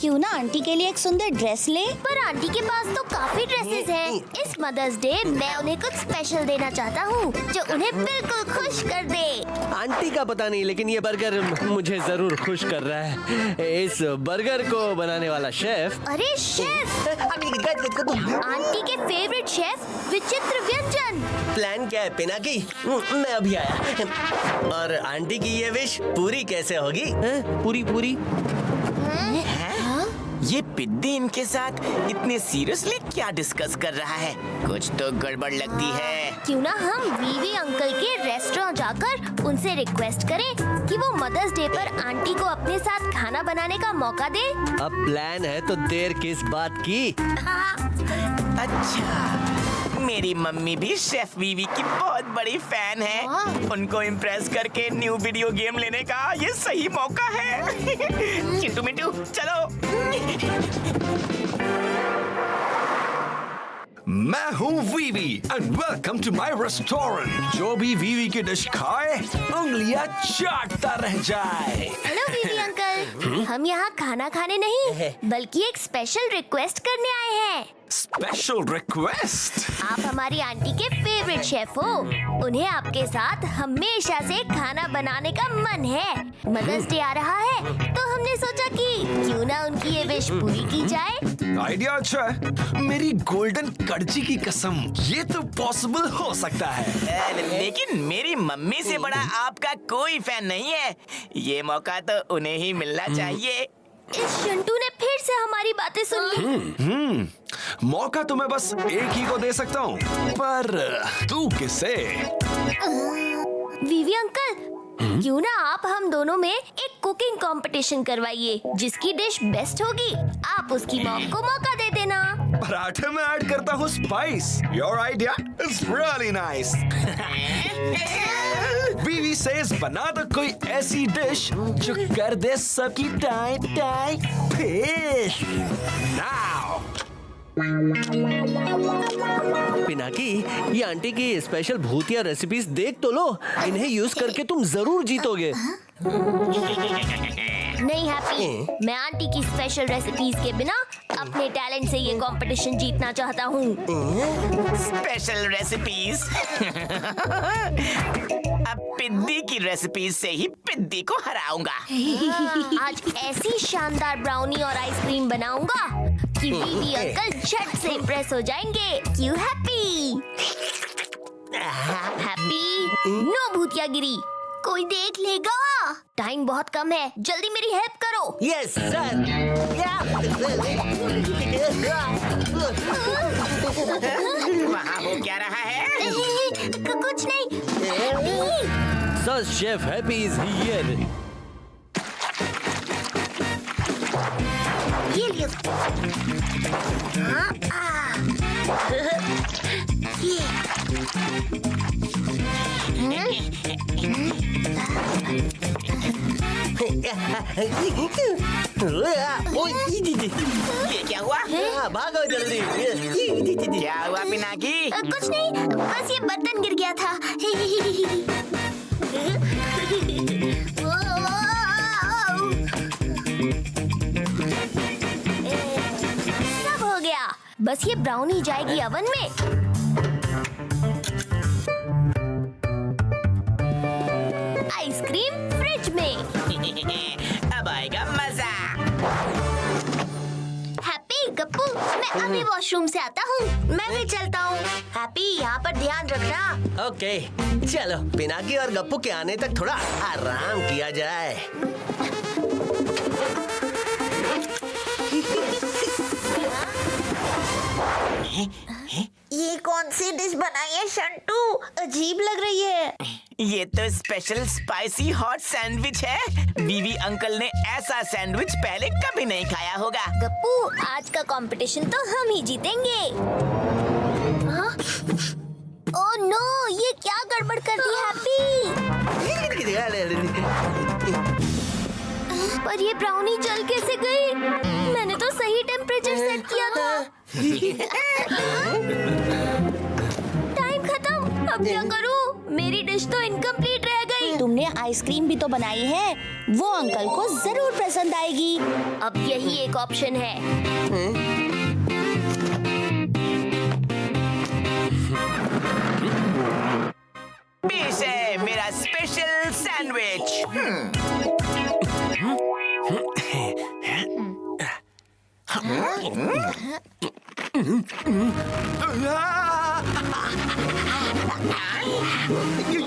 क्यों ना आंटी के लिए एक सुंदर ड्रेस ले। पर आंटी के पास तो काफी ड्रेसेस हैं। इस मदर्स डे मैं उन्हें कुछ स्पेशल देना चाहता हूँ जो उन्हें बिल्कुल खुश कर दे। आंटी का पता नहीं, लेकिन ये बर्गर मुझे जरूर खुश कर रहा है। इस बर्गर को बनाने वाला शेफ। अरे शेफ, आंटी के फेवरेट शेफ विचित्र व्यंजन। प्लान क्या है पिनाकी? मैं अभी आया। और आंटी की ये विश पूरी कैसे होगी? पूरी? ये पिद्दी इनके साथ इतने सीरियसली क्या डिस्कस कर रहा है? कुछ तो गड़बड़ लगती है। क्यों ना हम वीवी अंकल के रेस्टोरेंट जाकर उनसे रिक्वेस्ट करें कि वो मदर्स डे पर आंटी को अपने साथ खाना बनाने का मौका दे। अब प्लान है तो देर किस बात की? अच्छा, मेरी मम्मी भी शेफ वीवी की बहुत बड़ी फैन है। उनको इम्प्रेस करके न्यू वीडियो गेम लेने का ये सही मौका है। चिंटू मिंटू चलो। मैं हूँ VV and welcome to my restaurant. जो भी वीवी की डिश खाए उंगलियां चाटता रह जाए। हेलो वीवी अंकल, हम यहाँ खाना खाने नहीं बल्कि एक स्पेशल रिक्वेस्ट करने आए हैं। Special request? आप हमारी आंटी के फेवरेट शेफ हो। उन्हें आपके साथ हमेशा से खाना बनाने का मन है। मदर्स डे आ रहा है तो हमने सोचा कि क्यों ना उनकी ये विश पूरी की जाए। आइडिया अच्छा है। मेरी गोल्डन कड़ची की कसम, ये तो पॉसिबल हो सकता है। लेकिन मेरी मम्मी से बड़ा आपका कोई फैन नहीं है। ये मौका तो उन्हें ही मिलना चाहिए। इस शंटू ने फिर से हमारी बातें सुन ली। मौका तो मैं बस एक ही को दे सकता हूँ, पर तू किसे? वीवी अंकल, क्यों ना आप हम दोनों में एक कुकिंग कंपटीशन करवाइए। जिसकी डिश बेस्ट होगी आप उसकी मॉम को मौका दे देना। पराठे में ऐड करता हूँ spice. Your idea is really nice. VV says बना दो कोई ऐसी डिश जो कर दे सबकी tie tie fish. Now Pinaki, ये आंटी की स्पेशल भूतिया रेसिपीज देख तो लो। इन्हें यूज करके तुम जरूर जीतोगे। नहीं हैप्पी, मैं आंटी की स्पेशल रेसिपीज के बिना अपने टैलेंट से ये कंपटीशन जीतना चाहता हूँ। Special recipes? अब पिद्दी की रेसिपीज से ही पिद्दी को हराऊंगा। आज ऐसी शानदार ब्राउनी और आइसक्रीम बनाऊंगा कि वीवी अंकल झट से इम्प्रेस हो जाएंगे। क्यों हैप्पी? Happy, no भूतियागिरी। कोई देख लेगा। टाइम बहुत कम है, जल्दी मेरी हेल्प करो। Yes sir. वहाँ हो क्या रहा है? कुछ नहीं। Sir chef happy is here. ये लियो। ये क्या हुआ? भागो जल्दी। क्या हुआ पिनाकी? कुछ नहीं, बस ये बर्तन गिर गया था। सब हो गया, बस ये ब्राउनी जाएगी अवन में। आइसक्रीम फ्रिज में। अब आएगा मजा। हैप्पी, गप्पू, मैं अभी वॉशरूम से आता हूँ। मैं भी चलता हूँ। हैप्पी, यहाँ पर ध्यान रखना। ओके, चलो पिनाकी और गप्पू के आने तक थोड़ा आराम किया जाए। ये कौन सी डिश बनाई है शंटू? अजीब लग रही है। ये तो स्पेशल स्पाइसी हॉट सैंडविच है। वीवी अंकल ने ऐसा सैंडविच पहले कभी नहीं खाया होगा। गप्पू, आज का कंपटीशन तो हम ही जीतेंगे। हाँ? ओह नो, ये क्या गड़बड़ कर दी हैप्पी? पर ये ब्राउनी जल कैसे गई? मैंने तो सही टेम्परेचर सेट किया था। टाइम खत्म। अब क्या करूं? मेरी डिश तो इनकम्प्लीट रह गई। तुमने आइसक्रीम भी तो बनाई है, वो अंकल को जरूर पसंद आएगी। अब यही एक ऑप्शन है। पेश है मेरा स्पेशल सैंडविच।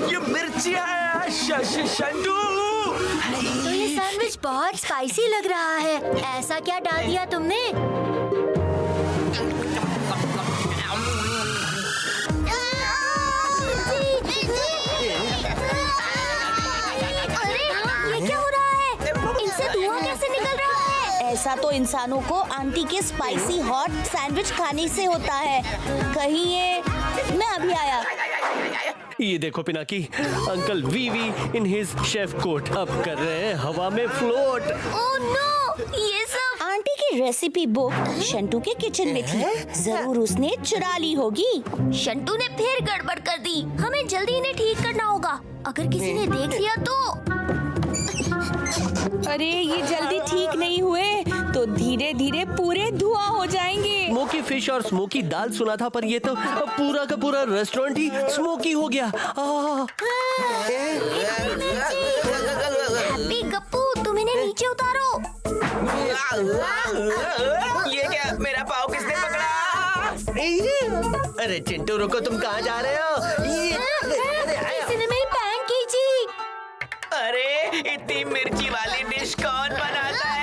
ये मिर्ची है शंटू। तो ये सैंडविच बहुत स्पाइसी लग रहा है। ऐसा क्या डाल दिया तुमने? अरे ये क्या हो रहा है? इनसे धुआं कैसे निकल रहा है? ऐसा तो इंसानों को आंटी के स्पाइसी हॉट सैंडविच खाने से होता है। कहीं ये मैं अभी आया। ये देखो Pinaki, uncle VV in his chef coat अब कर रहे हैं हवा में फ्लोट। ओह नो, ये सब आंटी की रेसिपी बुक शंटू के किचन में थी, जरूर उसने चुरा ली होगी। शंटू ने फिर गड़बड़ कर दी। हमें जल्दी इन्हें ठीक करना होगा। अगर किसी ने देख लिया तो अरे ये जल्दी ठीक नहीं हुए तो धीरे धीरे पूरे धुआं हो जाएंगे। स्मोकी फिश और स्मोकी दाल सुना था, पर ये तो पूरा का पूरा रेस्टोरेंट ही स्मोकी हो गया। हैप्पी गप्पू, तुम इन्हें नीचे उतारो। ये क्या, मेरा पाँव किसने पकड़ा? अरे चिंटू रुको, तुम कहाँ जा रहे हो? किसी ने मेरी पैंट खींची। अरे इतनी मिर्ची वाली डिश कौन बनाता है?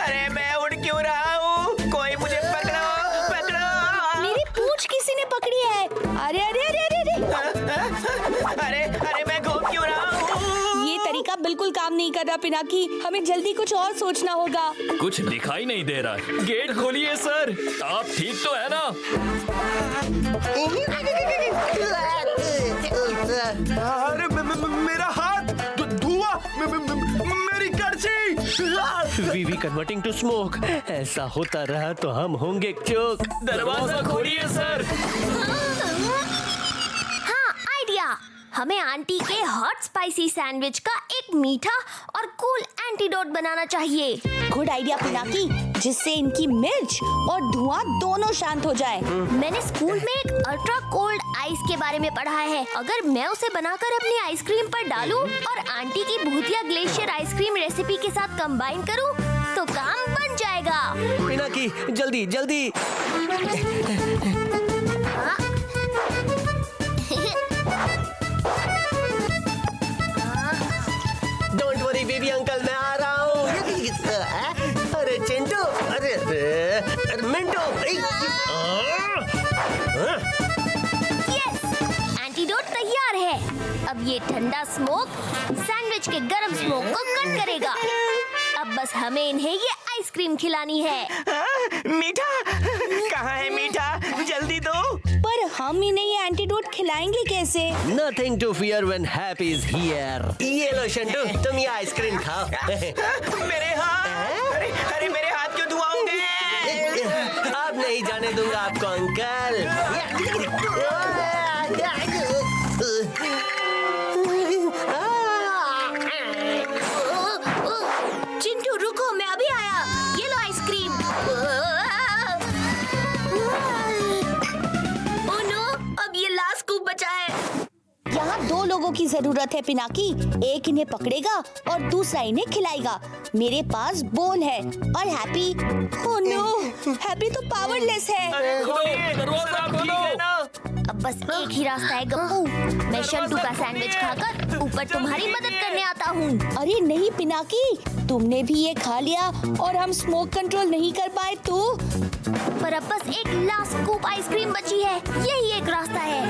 अरे मैं उड़ क्यों रहा हूँ? कोई मुझे पकड़ो, पकड़ो। मेरी पूंछ किसी ने पकड़ी है। अरे अरे अरे अरे अरे अरे मैं घूम क्यों रहा हूँ? ये तरीका बिल्कुल काम नहीं कर रहा पिनाकी। हमें जल्दी कुछ और सोचना होगा। कुछ दिखाई नहीं दे रहा है। गेट खोलिए सर। आप ठीक तो है ना? अरे मेरा हाथ धुआं, मेरी कड़छी। वीवी कन्वर्टिंग टू स्मोक। ऐसा होता रहा तो हम होंगे चोक। दरवाजा खोलिए सर। हाँ, आइडिया। हमें आंटी के हॉट स्पाइसी सैंडविच का एक मीठा और कूल एंटीडोट बनाना चाहिए। गुड आइडिया पिनाकी, जिससे इनकी मिर्च और धुआं दोनों शांत हो जाए। मैंने स्कूल में एक अल्ट्रा कोल्ड आइस के बारे में पढ़ा है। अगर मैं उसे बनाकर अपनी आइसक्रीम पर डालूं और आंटी की भूतिया ग्लेशियर आइसक्रीम रेसिपी के साथ कंबाइन करूं, तो काम बन जाएगा। पिनाकी जल्दी जल्दी। डोंट वरी बेबी अंकल, मैं आ रहा हूँ। अरे चिंटू, अरे मिंटू। यस, एंटीडोट तैयार है। अब ये ठंडा स्मोक सैंडविच के गर्म स्मोक को कट करेगा। अब बस हमें इन्हें ये आइसक्रीम खिलानी है। मीठा कहाँ है? मीठा जल्दी दो। पर हम इन्हें ये एंटीडोट खिलाएंगे कैसे? Nothing to fear when happy is here. ये लो शंटू, तुम ये आइसक्रीम खाओ। मेरे हाथ, अरे मेरे हाथ क्यों धुआं हो गए? अब नहीं जाने दूंगा आपको अंकल। चिंटू रुको, मैं अभी आया। ये लो आइसक्रीम। ओह नो, अब ये लास्ट स्कूप बचा है। यहाँ दो लोगों की जरूरत है पिनाकी। एक इन्हें पकड़ेगा और दूसरा इन्हें खिलाएगा। मेरे पास बोल है और हैप्पी, ओह नो, हैप्पी तो पावरलेस है। दरवाजा खोलो। अब बस एक ही रास्ता है गप्पू। मैं शंटू का सैंडविच खाकर ऊपर तुम्हारी मदद करने आता हूँ। अरे नहीं पिनाकी, तुमने भी ये खा लिया और हम स्मोक कंट्रोल नहीं कर पाए तो? पर अब बस एक लास्ट स्कूप आइसक्रीम बची है। यही एक रास्ता है।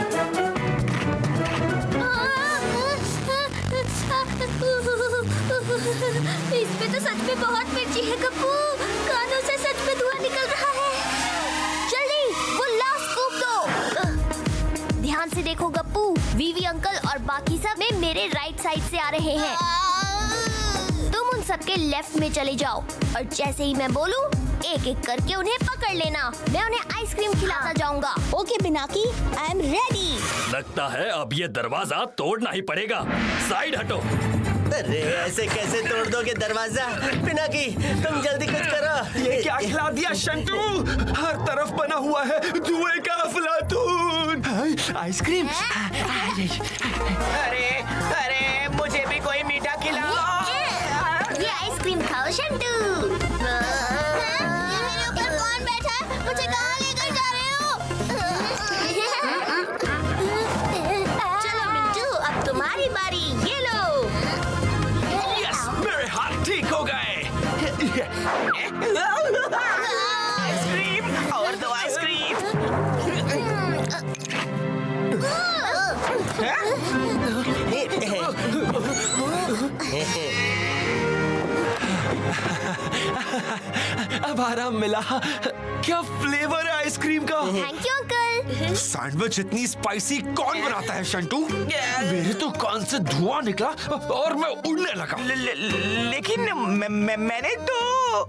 इसमें तो सच में बहुत मिर्ची है गप्पू। कानों से सच में धुआं निकल रहा है। जल्दी वो लास्ट स्कूप दो। ध्यान से देखो गप्पू, वीवी अंकल और बाकी सब में मेरे राइट साइड से आ रहे हैं। तुम उन सबके लेफ्ट में चले जाओ और जैसे ही मैं बोलूं एक एक करके उन्हें पकड़ लेना। मैं उन्हें आइसक्रीम खिलाता जाऊंगा। Okay Pinaki, I am ready. लगता है अब ये दरवाजा तोड़ना ही पड़ेगा। साइड हटो। अरे ऐसे कैसे तोड़ दोगे दरवाजा? पिनाकी तुम जल्दी कुछ करो। ये क्या खिला दिया शंटू? हर तरफ बना हुआ है धुएं का अफलातून। आइसक्रीम। अरे अरे मुझे भी कोई मीठा खिलाओ। ये आइसक्रीम खाओ शंटू। मेरे ऊपर कौन बैठा है? मुझे कहाँ लेकर जा रहे हो? चलो मिंटू, अब तुम्हारी बारी। ये लो। यस, मेरे हाथ ठीक हो गए। आइसक्रीम और दो आइसक्रीम। अब आराम मिला। क्या फ्लेवर है आइसक्रीम का? Thank you uncle. सैंडविच इतनी स्पाइसी कौन बनाता है शंटू? मेरे तो कान से धुआं निकला और मैं उड़ने लगा। लेकिन मैंने तो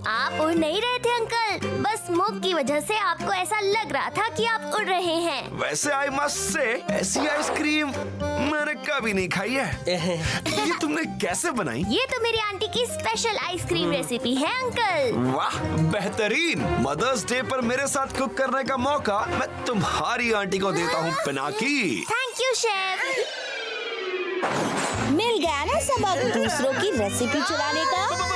आप उड़ नहीं रहे थे अंकल, बस स्मोक की वजह से आपको ऐसा लग रहा था कि आप उड़ रहे हैं। वैसे आई मस्ट से ऐसी आइसक्रीम मैंने कभी नहीं खाई है। ये तुमने कैसे बनाई? ये तो मेरी आंटी की स्पेशल आइसक्रीम रेसिपी है अंकल। वाह, बेहतरीन। मदर्स डे पर मेरे साथ कुक करने का मौका मैं तुम्हारी आंटी को देता हूँ पिनाकी। Thank you chef. मिल गया ना सबक दूसरों की रेसिपी चुराने का।